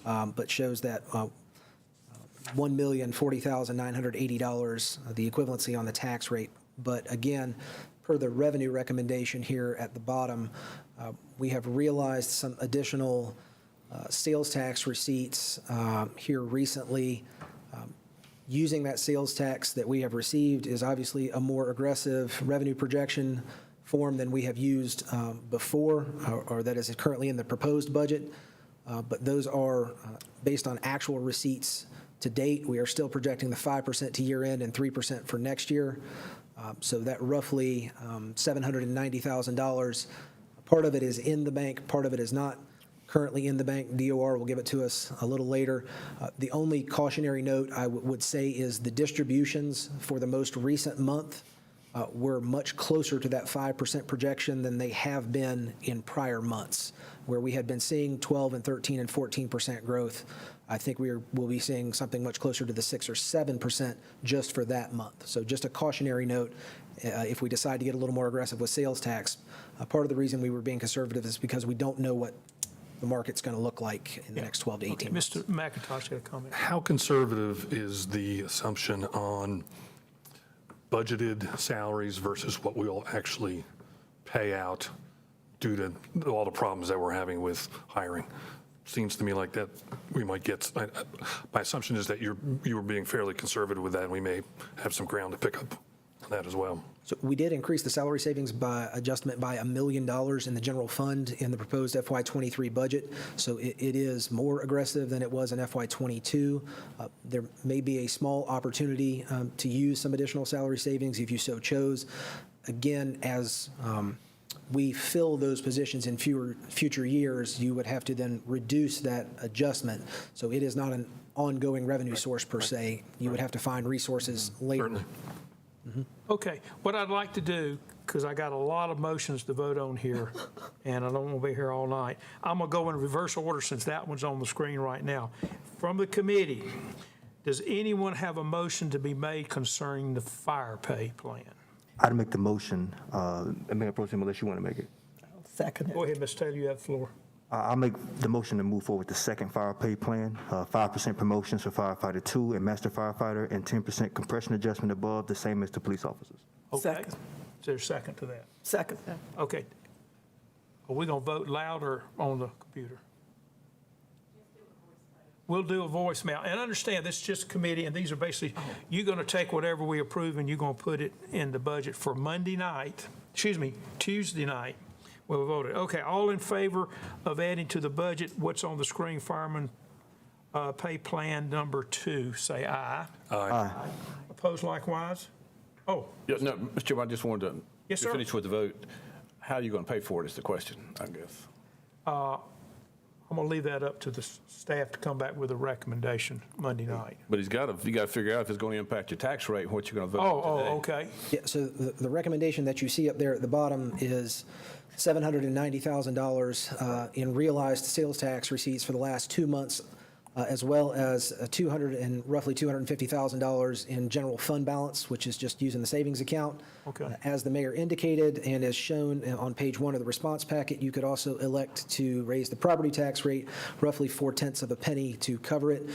but shows that $1,040,980, the equivalency on the tax rate. But again, per the revenue recommendation here at the bottom, we have realized some additional sales tax receipts here recently. Using that sales tax that we have received is obviously a more aggressive revenue projection form than we have used before, or that is currently in the proposed budget. But those are based on actual receipts to date. We are still projecting the 5% to year end and 3% for next year. So that roughly $790,000. Part of it is in the bank, part of it is not currently in the bank. DOR will give it to us a little later. The only cautionary note I would say is the distributions for the most recent month were much closer to that 5% projection than they have been in prior months, where we had been seeing 12 and 13 and 14% growth. I think we'll be seeing something much closer to the 6 or 7% just for that month. So just a cautionary note, if we decide to get a little more aggressive with sales tax, part of the reason we were being conservative is because we don't know what the market's going to look like in the next 12 to 18 months. Mr. McIntosh had a comment. How conservative is the assumption on budgeted salaries versus what we'll actually pay out due to all the problems that we're having with hiring? Seems to me like that we might get, my assumption is that you were being fairly conservative with that, and we may have some ground to pick up on that as well. So we did increase the salary savings by adjustment by $1 million in the general fund in the proposed FY23 budget. So it is more aggressive than it was in FY22. There may be a small opportunity to use some additional salary savings if you so chose. Again, as we fill those positions in future years, you would have to then reduce that adjustment. So it is not an ongoing revenue source per se. You would have to find resources later. Certainly. Okay, what I'd like to do, because I got a lot of motions to vote on here, and I don't want to be here all night, I'm going to go in reverse order since that one's on the screen right now. From the committee, does anyone have a motion to be made concerning the fire pay plan? I'd make the motion, Mayor Pro Tem, unless you want to make it. Second. Go ahead, Mr. Taylor, you have the floor. I'll make the motion to move forward with the second fire pay plan, 5% promotions for firefighter 2 and master firefighter, and 10% compression adjustment above, the same as the police officers. Okay. Second. Is there a second to that? Second. Okay. Are we going to vote louder on the computer? We'll do a voicemail. And understand, this is just committee, and these are basically, you're going to take whatever we approve and you're going to put it in the budget for Tuesday night. We'll vote it. Okay, all in favor of adding to the budget what's on the screen, fireman pay plan number 2, say aye. Aye. Opposed likewise? Oh, Yeah, no, Mr. Chairman, I just wanted to. Yes, to sir. finish with the vote. How are you going to pay for it is the question, I guess. I'm going to leave that up to the staff to come back with a recommendation Monday night. But you got to figure out if it's going to impact your tax rate and what you're going to vote today. Okay. Yeah, so the recommendation that you see up there at the bottom is $790,000 in realized sales tax receipts for the last 2 months, as well as roughly $250,000 in general fund balance, which is just using the savings account. Okay. As the mayor indicated, and as shown on page 1 of the response packet, you could also elect to raise the property tax rate roughly 4/10 of a penny to cover it.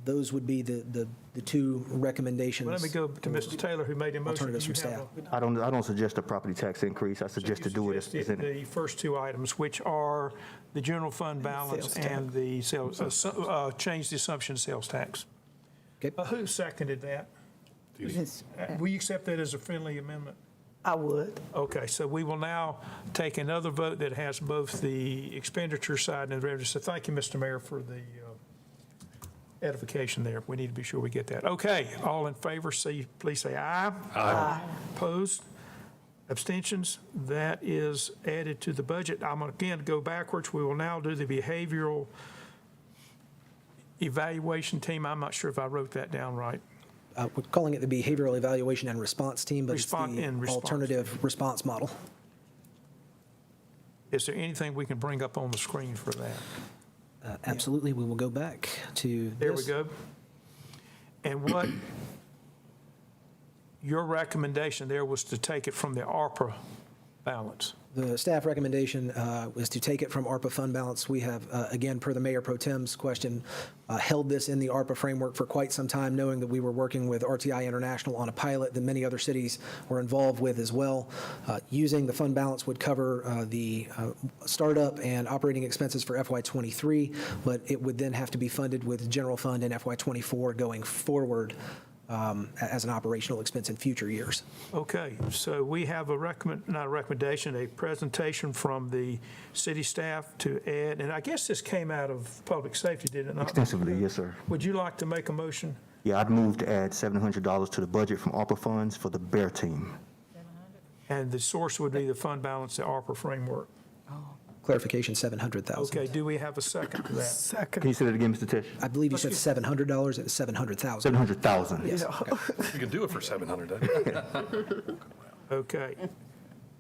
Those would be the two recommendations. Well, let me go to Mr. Taylor, who made a motion. Alternatives Do from you have staff. I don't suggest a property tax increase. I suggest to do it as Suggest presented. the first two items, which are the general fund balance sales tax. and the sales, change the assumption of sales tax. Okay. Who seconded that? Yes. Will you accept that as a friendly amendment? I would. Okay, so we will now take another vote that has both the expenditure side and the revenue. So thank you, Mr. Mayor, for the edification there. We need to be sure we get that. Okay, all in favor, please say aye. Aye. Opposed? Abstentions? That is added to the budget. I'm going to again go backwards. We will now do the behavioral evaluation team. I'm not sure if I wrote that down right. We're calling it the Behavioral Evaluation and Response Team, but it's Response and the response. alternative response model. Is there anything we can bring up on the screen for that? Absolutely, we will go back to There we this. go. And what, your recommendation there was to take it from the ARPA balance. The staff recommendation was to take it from ARPA fund balance. We have, again, per the Mayor Pro Tem's question, held this in the ARPA framework for quite some time, knowing that we were working with RTI International on a pilot that many other cities were involved with as well. Using the fund balance would cover the startup and operating expenses for FY23, but it would then have to be funded with general fund in FY24 going forward as an operational expense in future years. Okay, so we have a not a recommendation, a presentation from the city staff to add, and I guess this came out of public safety, did it not? Extensively, yes, sir. Would you like to make a motion? Yeah, I'd move to add $700 to the budget from ARPA funds for the Bear Team. And the source would be the fund balance, the ARPA framework. Clarification, 700,000. Okay, do we have a second to that? Second. Can you say that again, Mr. Tisch? I believe you said $700, it was 700,000. 700,000. Yes. You could do it for 700. Okay.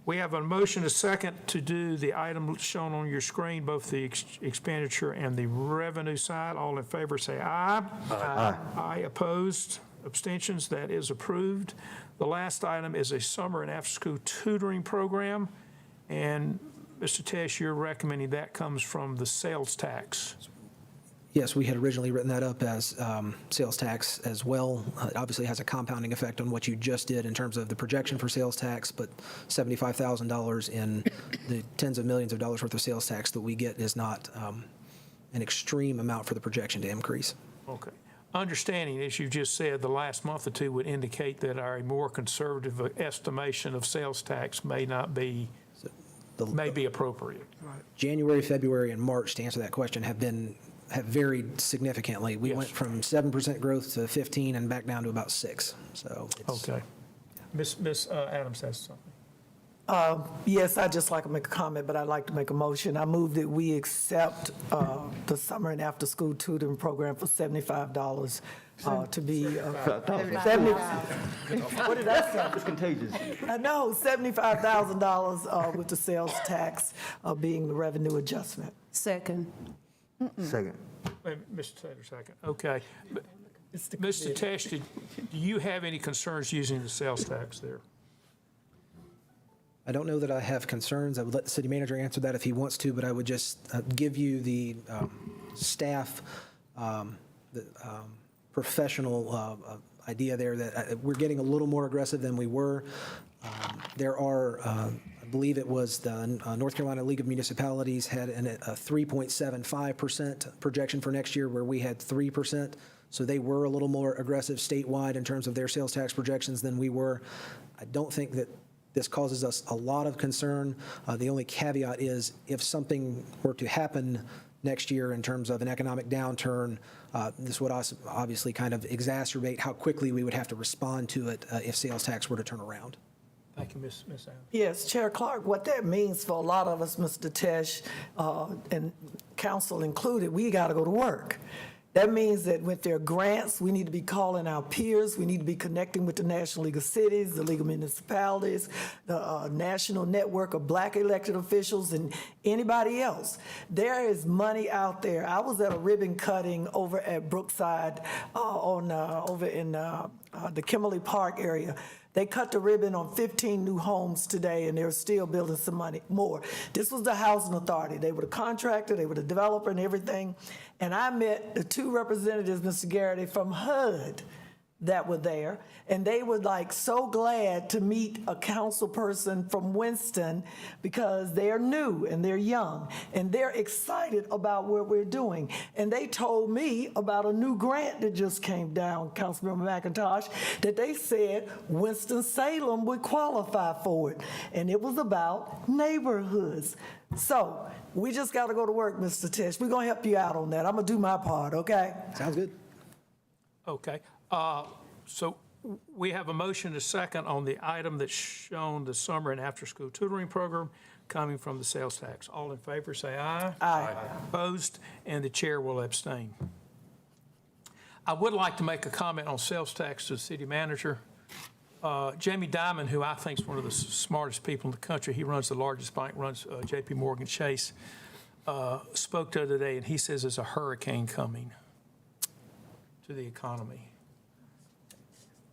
We have a motion, a second, to do the item shown on your screen, both the expenditure and the revenue side. All in favor, say aye. Aye. Aye, opposed, abstentions, that is approved. The last item is a summer and after-school tutoring program, and Mr. Tesh, you're recommending that comes from the sales tax. Yes, we had originally written that up as sales tax as well. It obviously has a compounding effect on what you just did in terms of the projection for sales tax, but $75,000 in the tens of millions of dollars worth of sales tax that we get is not an extreme amount for the projection to increase. Okay. Understanding, as you just said, the last month or two would indicate that our more conservative estimation of sales tax may not be, may be appropriate. January, February, and March, to answer that question, have varied significantly. We Yes. went from 7% growth to 15 and back down to about 6. So it's, Okay. Ms. Adams has something. Yes, I'd just like to make a comment, but I'd like to make a motion. I move that we accept the summer and after-school tutoring program for $75 to be, 70, what did I say? It's contagious. I know, $75,000 with the sales tax being the revenue adjustment. Second. Second. Wait, Mr. Taylor, second. Okay. Mr. Tesh, do you have any concerns using the sales tax there? I don't know that I have concerns. I would let the city manager answer that if he wants to, but I would just give you the staff, the professional idea there that we're getting a little more aggressive than we were. There are, I believe it was the North Carolina League of Municipalities had a 3.75% projection for next year where we had 3%. So they were a little more aggressive statewide in terms of their sales tax projections than we were. I don't think that this causes us a lot of concern. The only caveat is if something were to happen next year in terms of an economic downturn, this would also obviously kind of exacerbate how quickly we would have to respond to it if sales tax were to turn around. Thank you, Ms. Adams. Yes, Chair Clark, what that means for a lot of us, Mr. Tesh, and council included, we got to go to work. That means that with their grants, we need to be calling our peers. We need to be connecting with the National League of Cities, the League of Municipalities, the National Network of Black elected officials, and anybody else. There is money out there. I was at a ribbon cutting over at Brookside over in the Kimberly Park area. They cut the ribbon on 15 new homes today, and they're still building some money more. This was the housing authority. They were the contractor, they were the developer and everything. And I met the two representatives, Mr. Garrity, from HUD that were there, and they were like so glad to meet a council person from Winston because they're new and they're young and they're excited about what we're doing. And they told me about a new grant that just came down, Councilmember McIntosh, that they said Winston-Salem would qualify for it. And it was about neighborhoods. So we just got to go to work, Mr. Tesh. We're going to help you out on that. I'm going to do my part, okay? Sounds good. Okay. So we have a motion to second on the item that's shown, the summer and after-school tutoring program coming from the sales tax. All in favor, say aye. Aye. Opposed, and the chair will abstain. I would like to make a comment on sales tax to the city manager. Jamie Dimon, who I think is one of the smartest people in the country, he runs the largest bank, runs J.P. Morgan Chase, spoke the other day, and he says there's a hurricane coming to the economy.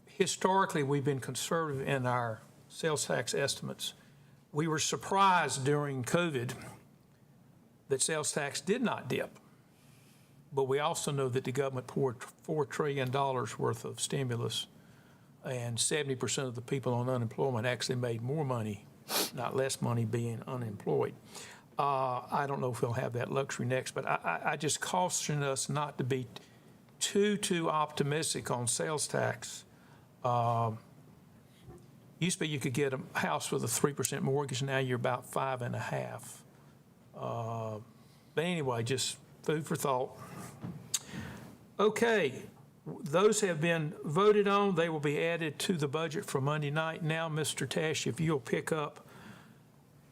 Historically, we've been conservative in our sales tax estimates. We were surprised during COVID that sales tax did not dip. But we also know that the government poured $4 trillion worth of stimulus, and 70% of the people on unemployment actually made more money, not less money, being unemployed. I don't know if we'll have that luxury next, but I just caution us not to be too optimistic on sales tax. Used to be you could get a house with a 3% mortgage. Now you're about 5.5%. But anyway, just food for thought. Okay, those have been voted on. They will be added to the budget for Monday night. Now, Mr. Tash, if you'll pick up.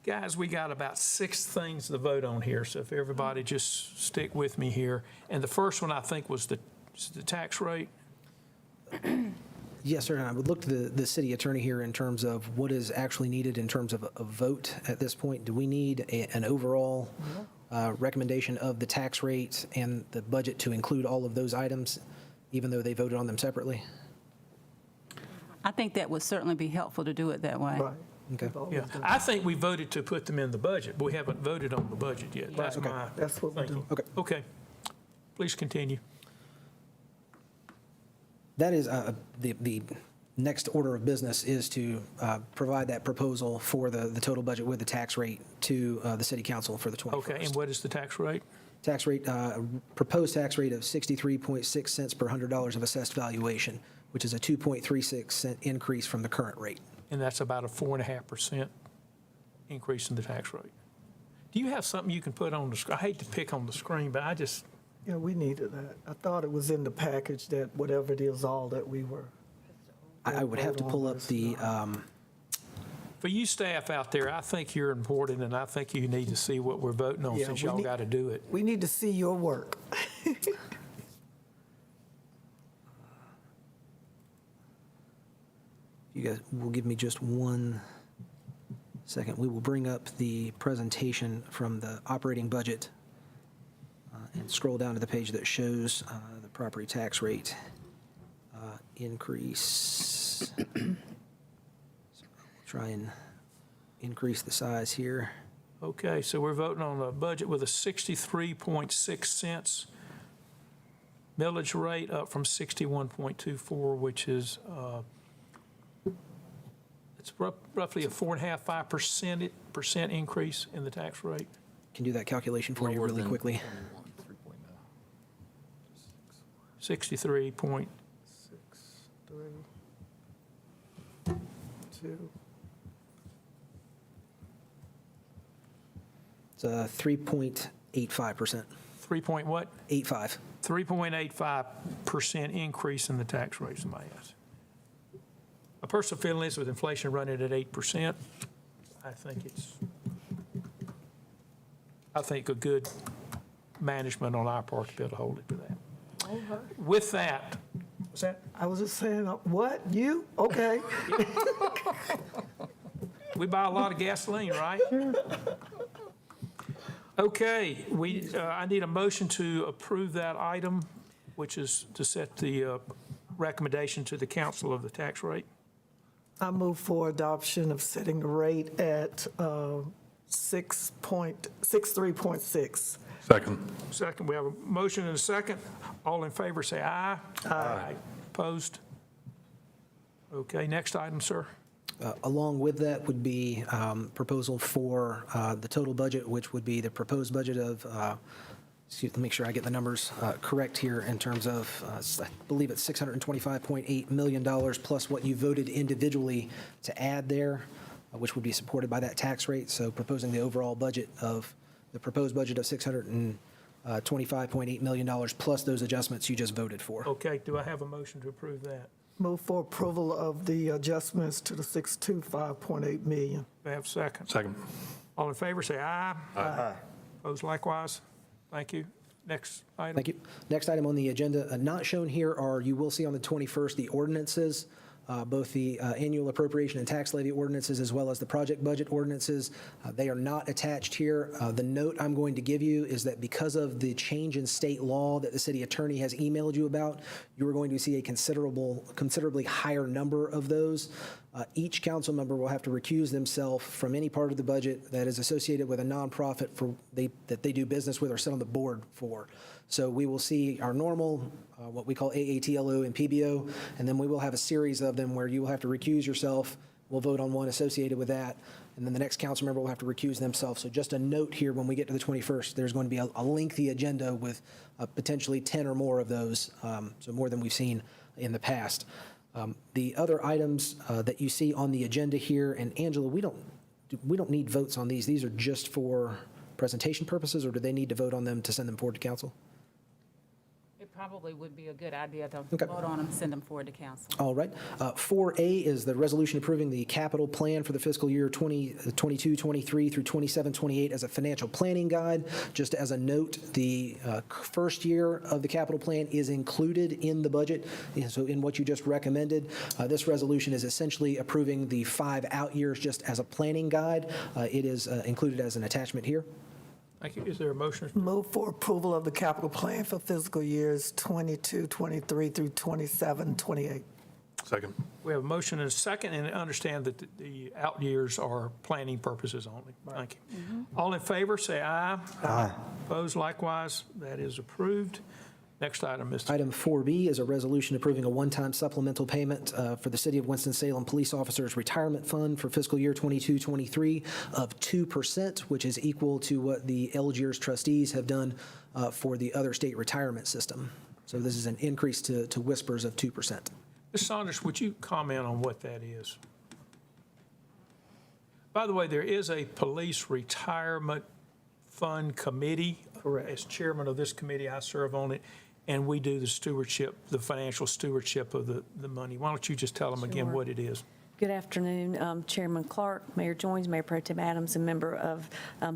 Guys, we got about 6 things to vote on here, so if everybody just stick with me here. And the first one, I think, was the tax rate. Yes, sir, and I would look to the city attorney here in terms of what is actually needed in terms of a vote at this point. Do we need an overall recommendation of the tax rate and the budget to include all of those items, even though they voted on them separately? I think that would certainly be helpful to do it that way. Right. Okay. Yeah, I think we voted to put them in the budget, but we haven't voted on the budget yet. That's my That's what we're thinking. doing. Okay. Okay, please continue. That is, the next order of business is to provide that proposal for the total budget with the tax rate to the city council for the 21st. Okay, and what is the tax rate? Tax rate, proposed tax rate of 63.6 cents per $100 of assessed valuation, which is a 2.36 cent increase from the current rate. And that's about a 4.5% increase in the tax rate. Do you have something you can put on the screen? I hate to pick on the screen, but I just, Yeah, we needed that. I thought it was in the package that whatever it is, all that we were. I would have to pull up the For you staff out there, I think you're important, and I think you need to see what we're voting on Yeah, since we y'all need- got to do it. We need to see your work. You guys will give me just 1 second. We will bring up the presentation from the operating budget and scroll down to the page that shows the property tax rate increase. So I'll try and increase the size here. Okay, so we're voting on a budget with a 63.6 cents millage rate, up from 61.24, which is, it's roughly a 4.5% increase in the tax rate. Can do that calculation for you Lower really than quickly. 63 point, 3, 2. It's 3.85%. 3 point what? 85. 3.85% increase in the tax rate, somebody asked. My personal feeling is with inflation running at 8%, I think a good management on our part to be able to hold it to that. With that, what's that? I was just saying, what, you? Okay. We buy a lot of gasoline, right? Okay, I need a motion to approve that item, which is to set the recommendation to the council of the tax rate. I move for adoption of setting the rate at 63.6. Second. We have a motion and a second. All in favor, say aye. Aye. Opposed? Okay, next item, sir. Along with that would be proposal for the total budget, which would be the proposed budget of, let me make sure I get the numbers correct here in terms of, I believe it's $625.8 million plus what you voted individually to add there, which would be supported by that tax rate. So proposing the overall budget of, the proposed budget of $625.8 million plus those adjustments you just voted for. Okay, do I have a motion to approve that? Move for approval of the adjustments to the 625.8 million. Do I have a second? Second. All in favor, say aye. Aye. Opposed likewise? Thank you. Next item. Thank you. Next item on the agenda, not shown here are, you will see on the 21st, the ordinances, both the annual appropriation and tax levy ordinances as well as the project budget ordinances. They are not attached here. The note I'm going to give you is that because of the change in state law that the city attorney has emailed you about, you are going to see a considerably higher number of those. Each council member will have to recuse themselves from any part of the budget that is associated with a nonprofit that they do business with or sit on the board for. So we will see our normal, what we call AATLO and PBO, and then we will have a series of them where you will have to recuse yourself. We'll vote on one associated with that, and then the next council member will have to recuse themselves. So just a note here, when we get to the 21st, there's going to be a lengthy agenda with potentially 10 or more of those, so more than we've seen in the past. The other items that you see on the agenda here, and Angela, we don't need votes on these. These are just for presentation purposes, or do they need to vote on them to send them forward to council? It probably would be a good idea to Okay. vote on them, send them forward to council. All right. 4A is the resolution approving the capital plan for the fiscal year 22-23 through 27-28 as a financial planning guide. Just as a note, the first year of the capital plan is included in the budget. So in what you just recommended, this resolution is essentially approving the 5 out years just as a planning guide. It is included as an attachment here. Thank you. Is there a motion? Move for approval of the capital plan for fiscal years 22-23 through 27-28. Second. We have a motion and a second, and I understand that the out years are planning purposes only. Thank you. All in favor, say aye. Aye. Opposed likewise? That is approved. Next item, Mr. Item 4B is a resolution approving a one-time supplemental payment for the City of Winston-Salem Police Officers Retirement Fund for fiscal year 22-23 of 2%, which is equal to what the Algiers trustees have done for the other state retirement system. So this is an increase to whispers of 2%. Ms. Saunders, would you comment on what that is? By the way, there is a police retirement fund committee. Correct. As chairman of this committee, I serve on it, and we do the stewardship, the financial stewardship of the money. Why don't you just tell them again Sure. what it is? Good afternoon, Chairman Clark, Mayor Joines, Mayor Pro Tem Adams, and member of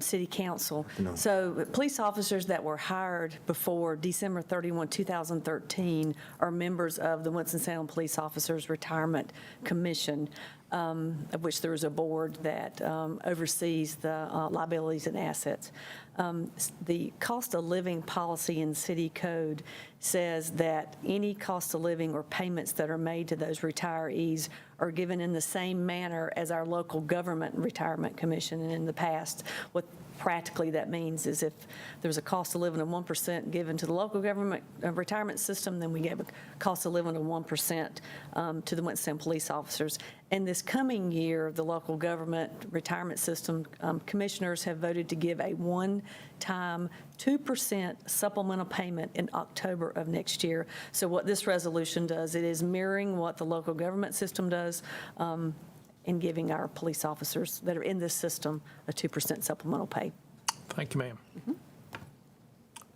City Council. So police officers that were hired before December 31, 2013 are members of the Winston-Salem Police Officers Retirement Commission, of which there is a board that oversees the liabilities and assets. The cost of living policy in city code says that any cost of living or payments that are made to those retirees are given in the same manner as our local government retirement commission. And in the past, what practically that means is if there's a cost of living of 1% given to the local government retirement system, then we give a cost of living of 1% to the Winston police officers. And this coming year, the local government retirement system commissioners have voted to give a one-time 2% supplemental payment in October of next year. So what this resolution does, it is mirroring what the local government system does in giving our police officers that are in this system a 2% supplemental pay. Thank you, ma'am.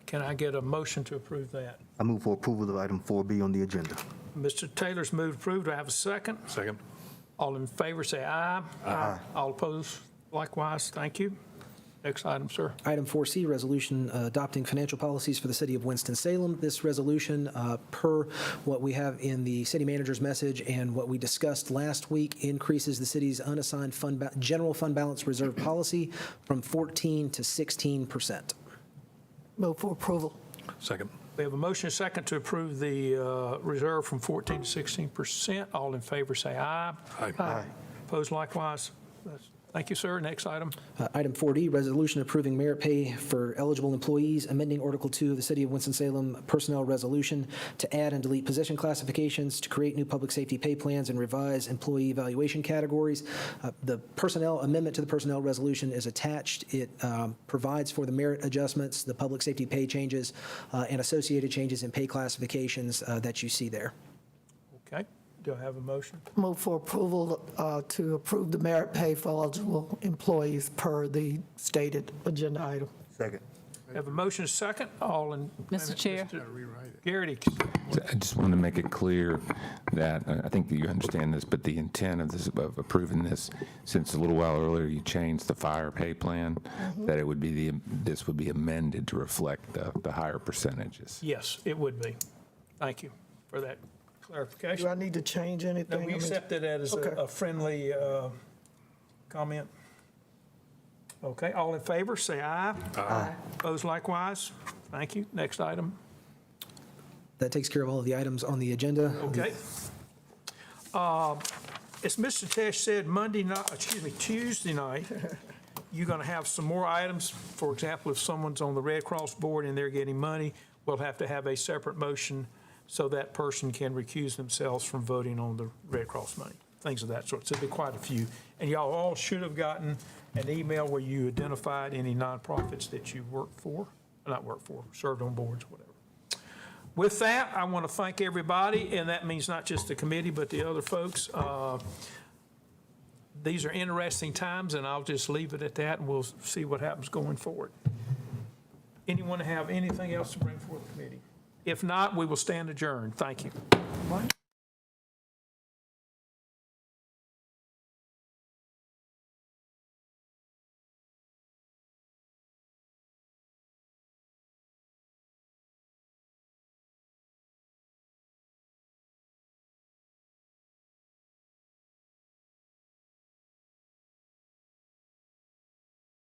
Can I get a motion to approve that? I move for approval of item 4B on the agenda. Mr. Taylor's moved approved. Do I have a second? Second. All in favor, say aye. Aye. All opposed, likewise. Thank you. Next item, sir. Item 4C, resolution adopting financial policies for the city of Winston-Salem. This resolution, per what we have in the city manager's message and what we discussed last week, increases the city's unassigned general fund balance reserve policy from 14 to 16%. Move for approval. Second. We have a motion and a second to approve the reserve from 14 to 16%. All in favor, say aye. Aye. Opposed, likewise. Thank you, sir. Next item. Item 4D, resolution approving merit pay for eligible employees, amending Article 2 of the City of Winston-Salem Personnel Resolution to add and delete position classifications, to create new public safety pay plans, and revise employee evaluation categories. The amendment to the personnel resolution is attached. It provides for the merit adjustments, the public safety pay changes, and associated changes in pay classifications that you see there. Okay. Do I have a motion? Move for approval to approve the merit pay for eligible employees per the stated agenda item. Second. Have a motion and a second. All in. Mr. Chair. Garrity. I just wanted to make it clear that, I think that you understand this, but the intent of this, of approving this, since a little while earlier you changed the fire pay plan, that it would be this would be amended to reflect the higher percentages. Yes, it would be. Thank you for that clarification. Do I need to change anything? No, we accepted that as a friendly comment. Okay, all in favor, say aye. Aye. Opposed likewise. Thank you. Next item. That takes care of all of the items on the agenda. Okay. As Mr. Tesh said, Tuesday night, you're going to have some more items. For example, if someone's on the Red Cross board and they're getting money, we'll have to have a separate motion so that person can recuse themselves from voting on the Red Cross money, things of that sort. So there'll be quite a few. And y'all all should have gotten an email where you identified any nonprofits that you served on boards, whatever. With that, I want to thank everybody, and that means not just the committee, but the other folks. These are interesting times, and I'll just leave it at that, and we'll see what happens going forward. Anyone have anything else to bring forth the committee? If not, we will stand adjourned. Thank you.